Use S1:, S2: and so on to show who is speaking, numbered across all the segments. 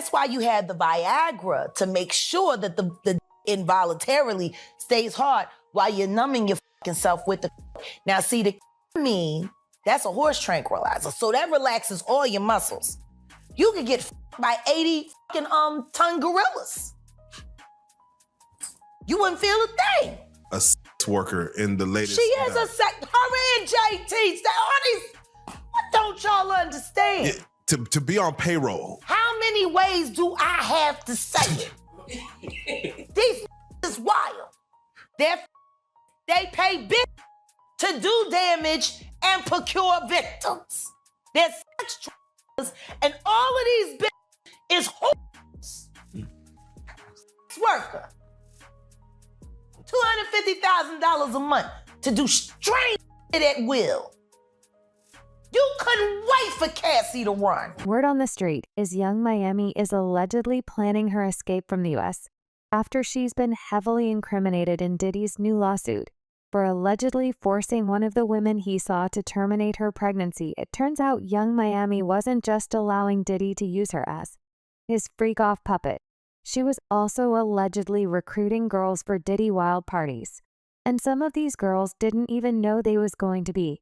S1: That's why you had the Viagra, to make sure that the involuntarily stays hard while you're numbing your fucking self with the. Now, see, the mean, that's a horse tranquilizer. So that relaxes all your muscles. You could get by 80 fucking ton gorillas. You wouldn't feel a thing.
S2: A sex worker in the latest.
S1: She is a sex. Her and JT. What don't y'all understand?
S2: Yeah, to be on payroll.
S1: How many ways do I have to say it? These is wild. They pay big to do damage and procure victims. They're sex traffickers, and all of these bitches is whores. Sex worker. $250,000 a month to do strange shit at will. You couldn't wait for Cassie to run.
S3: Word on the street is Young Miami is allegedly planning her escape from the U.S. after she's been heavily incriminated in Diddy's new lawsuit for allegedly forcing one of the women he saw to terminate her pregnancy. It turns out Young Miami wasn't just allowing Diddy to use her as his freak-off puppet. She was also allegedly recruiting girls for Diddy wild parties. And some of these girls didn't even know they was going to be.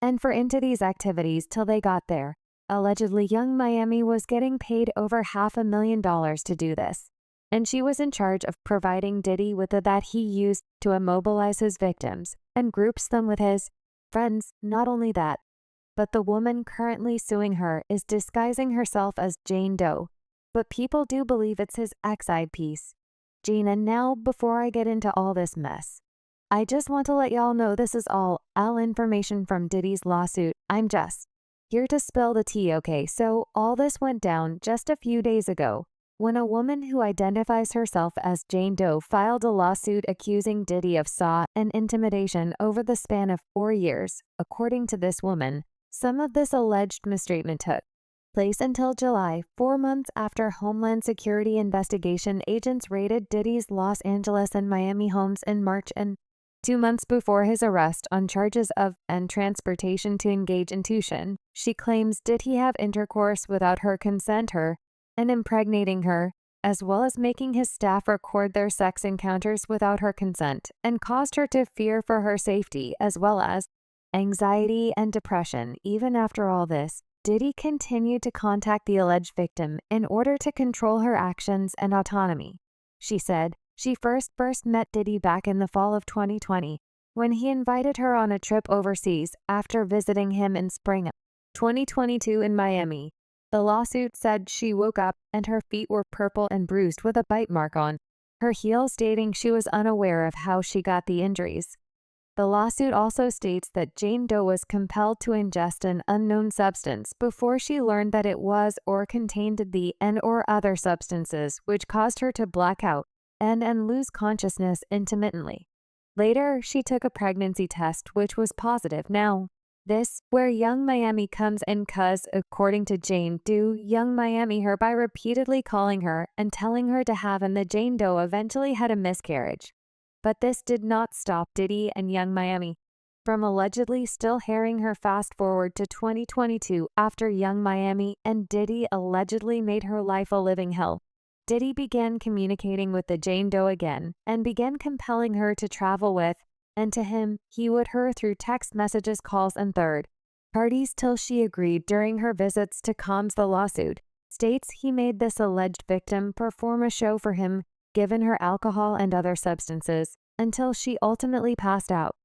S3: And for into these activities till they got there. Allegedly, Young Miami was getting paid over $500,000 to do this. And she was in charge of providing Diddy with the that he used to immobilize his victims and groups them with his friends. Not only that, but the woman currently suing her is disguising herself as Jane Doe. But people do believe it's his ex-side piece, Gene. And now, before I get into all this mess, I just want to let y'all know this is all information from Diddy's lawsuit. I'm just here to spill the tea, okay? So all this went down just a few days ago when a woman who identifies herself as Jane Doe filed a lawsuit accusing Diddy of assault and intimidation over the span of 4 years. According to this woman, some of this alleged mistreatment took place until July, 4 months after Homeland Security investigation agents raided Diddy's Los Angeles and Miami homes in March, and 2 months before his arrest on charges of and transportation to engage in tuition. She claims did he have intercourse without her consent, her and impregnating her, as well as making his staff record their sex encounters without her consent, and caused her to fear for her safety, as well as anxiety and depression. Even after all this, Diddy continued to contact the alleged victim in order to control her actions and autonomy. She said she first met Diddy back in the fall of 2020 when he invited her on a trip overseas after visiting him in spring of 2022 in Miami. The lawsuit said she woke up and her feet were purple and bruised with a bite mark on her heel, stating she was unaware of how she got the injuries. The lawsuit also states that Jane Doe was compelled to ingest an unknown substance before she learned that it was or contained the and/or other substances, which caused her to black out and lose consciousness intermittently. Later, she took a pregnancy test, which was positive. Now, this where Young Miami comes in, cuz according to Jane Doe, Young Miami her by repeatedly calling her and telling her to have, and the Jane Doe eventually had a miscarriage. But this did not stop Diddy and Young Miami from allegedly still hearing her. Fast forward to 2022 after Young Miami and Diddy allegedly made her life a living hell. Diddy began communicating with the Jane Doe again and began compelling her to travel with, and to him, he would her through text messages, calls, and third parties till she agreed during her visits to calm the lawsuit. States he made this alleged victim perform a show for him, given her alcohol and other substances, until she ultimately passed out.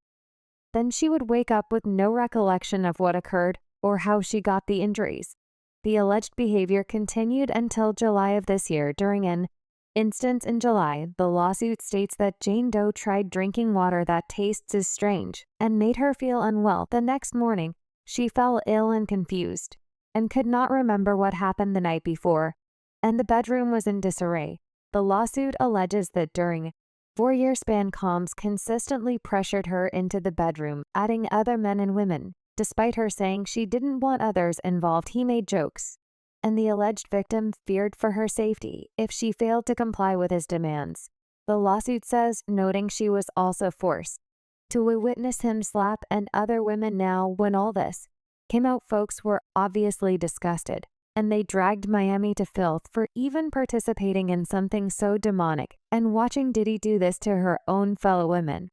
S3: Then she would wake up with no recollection of what occurred or how she got the injuries. The alleged behavior continued until July of this year. During an instance in July, the lawsuit states that Jane Doe tried drinking water that tastes as strange and made her feel unwell. The next morning, she fell ill and confused and could not remember what happened the night before, and the bedroom was in disarray. The lawsuit alleges that during 4-year span, Combs consistently pressured her into the bedroom, adding other men and women. Despite her saying she didn't want others involved, he made jokes, and the alleged victim feared for her safety if she failed to comply with his demands. The lawsuit says, noting she was also forced to witness him slap and other women. Now, when all this came out, folks were obviously disgusted. and they dragged Miami to filth for even participating in something so demonic and watching Diddy do this to her own fellow women.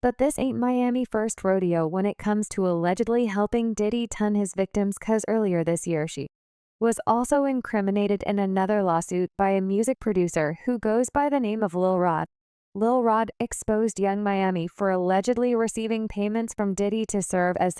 S3: But this ain't Miami's first rodeo when it comes to allegedly helping Diddy ton his victims, cause earlier this year she was also incriminated in another lawsuit by a music producer who goes by the name of Lil Rod. Lil Rod exposed Young Miami for allegedly receiving payments from Diddy to serve as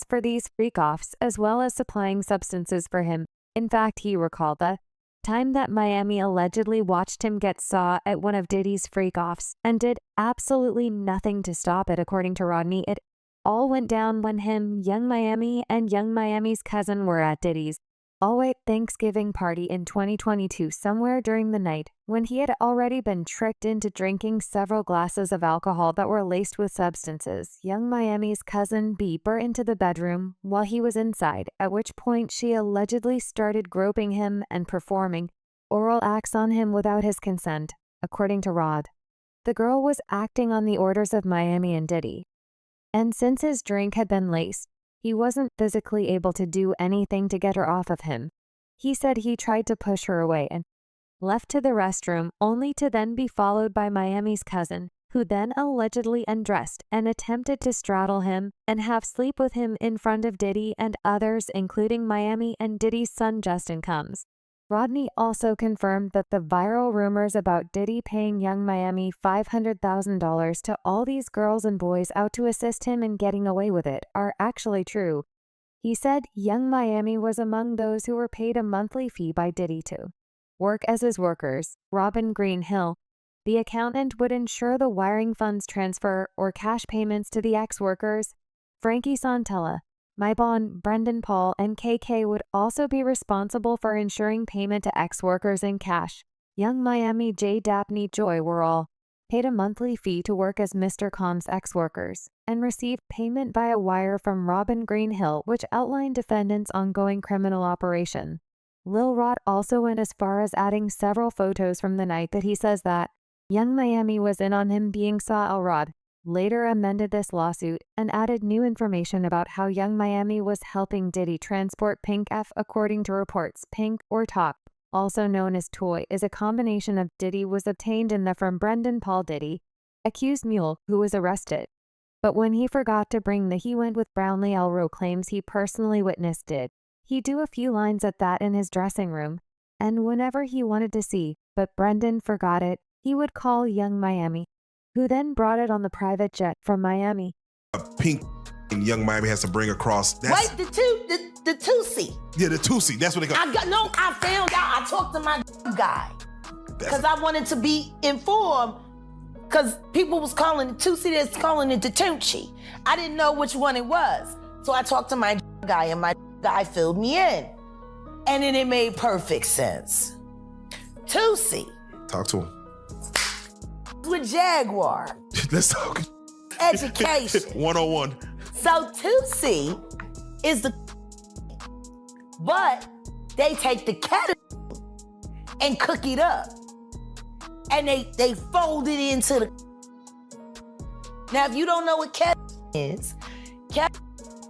S3: for these freak-offs, as well as supplying substances for him. In fact, he recalled the time that Miami allegedly watched him get saw at one of Diddy's freak-offs and did absolutely nothing to stop it. According to Rodney, it all went down when him, Young Miami, and Young Miami's cousin were at Diddy's all-white Thanksgiving party in 2022 somewhere during the night, when he had already been tricked into drinking several glasses of alcohol that were laced with substances. Young Miami's cousin beat her into the bedroom while he was inside, at which point she allegedly started groping him and performing oral acts on him without his consent, according to Rod. The girl was acting on the orders of Miami and Diddy, and since his drink had been laced, he wasn't physically able to do anything to get her off of him. He said he tried to push her away and left to the restroom, only to then be followed by Miami's cousin, who then allegedly undressed and attempted to straddle him and have sleep with him in front of Diddy and others, including Miami and Diddy's son Justin Combs. Rodney also confirmed that the viral rumors about Diddy paying Young Miami $500,000 to all these girls and boys out to assist him in getting away with it are actually true. He said Young Miami was among those who were paid a monthly fee by Diddy to work as his workers. Robin Greenhill, the accountant, would ensure the wiring funds transfer or cash payments to the ex-workers. Frankie Santella, Mybon, Brendan Paul, and KK would also be responsible for ensuring payment to ex-workers in cash. Young Miami, J. Dabney, Joy were all paid a monthly fee to work as Mr. Combs' ex-workers and received payment via wire from Robin Greenhill, which outlined defendants' ongoing criminal operation. Lil Rod also went as far as adding several photos from the night that he says that Young Miami was in on him being saw. El Rod later amended this lawsuit and added new information about how Young Miami was helping Diddy transport Pink F. According to reports, Pink, or Top, also known as Toy, is a combination of Diddy was obtained in the from Brendan Paul Diddy, accused mule, who was arrested. But when he forgot to bring the he went with Brownlee. Elro claims he personally witnessed it. He do a few lines at that in his dressing room, and whenever he wanted to see, but Brendan forgot it, he would call Young Miami, who then brought it on the private jet from Miami.
S2: Pink and Young Miami has to bring across.
S1: Wait, the Tusi.
S2: Yeah, the Tusi. That's what they call.
S1: I found out. I talked to my guy because I wanted to be informed. Because people was calling it Tusi, that's calling it the Tunchi. I didn't know which one it was, so I talked to my guy, and my guy filled me in, and then it made perfect sense. Tusi.
S2: Talk to him.
S1: With Jaguar.
S2: Let's talk.
S1: Education.
S2: 101.
S1: So Tusi is but they take the ketamine and cook it up. And they fold it into the. Now, if you don't know what ketamine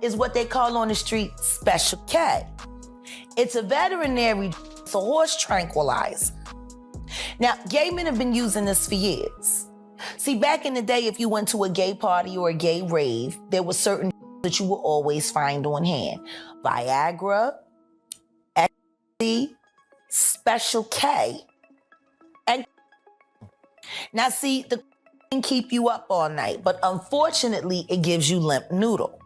S1: is what they call on the street special K. It's a veterinary, it's a horse tranquilizer. Now, gay men have been using this for years. See, back in the day, if you went to a gay party or a gay rave, there was certain that you will always find on hand. Viagra, ecstasy, special K, and now see, the can keep you up all night, but unfortunately, it gives you limp noodle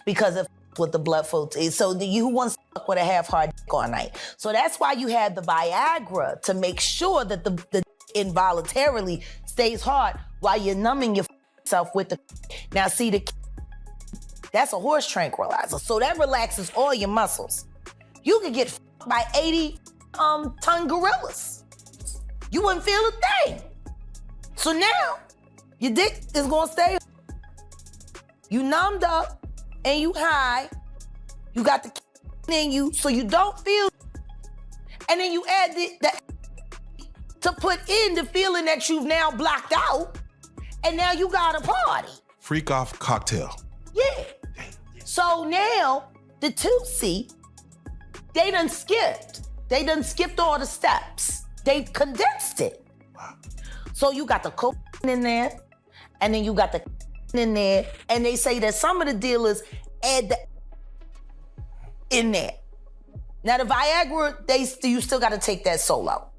S1: because of what the blood flow is. So you want to fuck with a half-hard dick all night. So that's why you have the Viagra, to make sure that the involuntarily stays hard while you're numbing yourself with the. Now see, that's a horse tranquilizer, so that relaxes all your muscles. You could get by 80-ton gorillas. You wouldn't feel a thing. So now your dick is gonna stay. You numbed up and you high. You got the in you, so you don't feel. And then you add the to put in the feeling that you've now blocked out, and now you got a party.
S2: Freak off cocktail.
S1: Yeah. So now the Tootsie They done skipped. They done skipped all the steps. They condensed it.
S2: Wow.
S1: So you got the coke in there, and then you got the in there, and they say that some of the dealers add the in there. Now the Viagra, you still got to take that solo.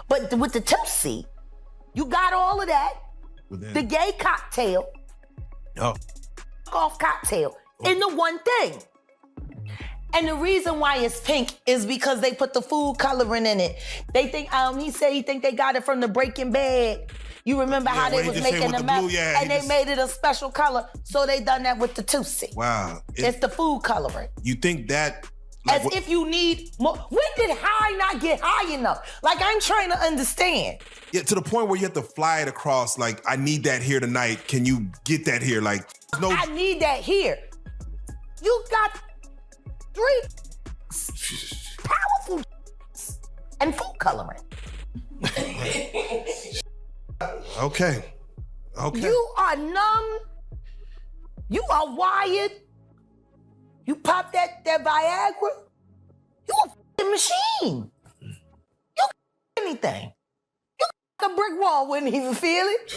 S1: But with the Tipsy, you got all of that. The gay cocktail, off cocktail, in the one thing. And the reason why it's pink is because they put the food coloring in it. They think, he said he think they got it from the Breaking Bad. You remember how they was making the map, and they made it a special color, so they done that with the Tootsie.
S2: Wow.
S1: It's the food coloring.
S2: You think that...
S1: As if you need more. When did high not get high enough? Like, I'm trying to understand.
S2: Yeah, to the point where you have to fly it across, like, I need that here tonight. Can you get that here? Like, no...
S1: I need that here. You got 3 powerful and food coloring.
S2: Okay.
S1: You are numb. You are wired. You pop that Viagra. You a f***ing machine. You anything. You a brick wall, wouldn't even feel it.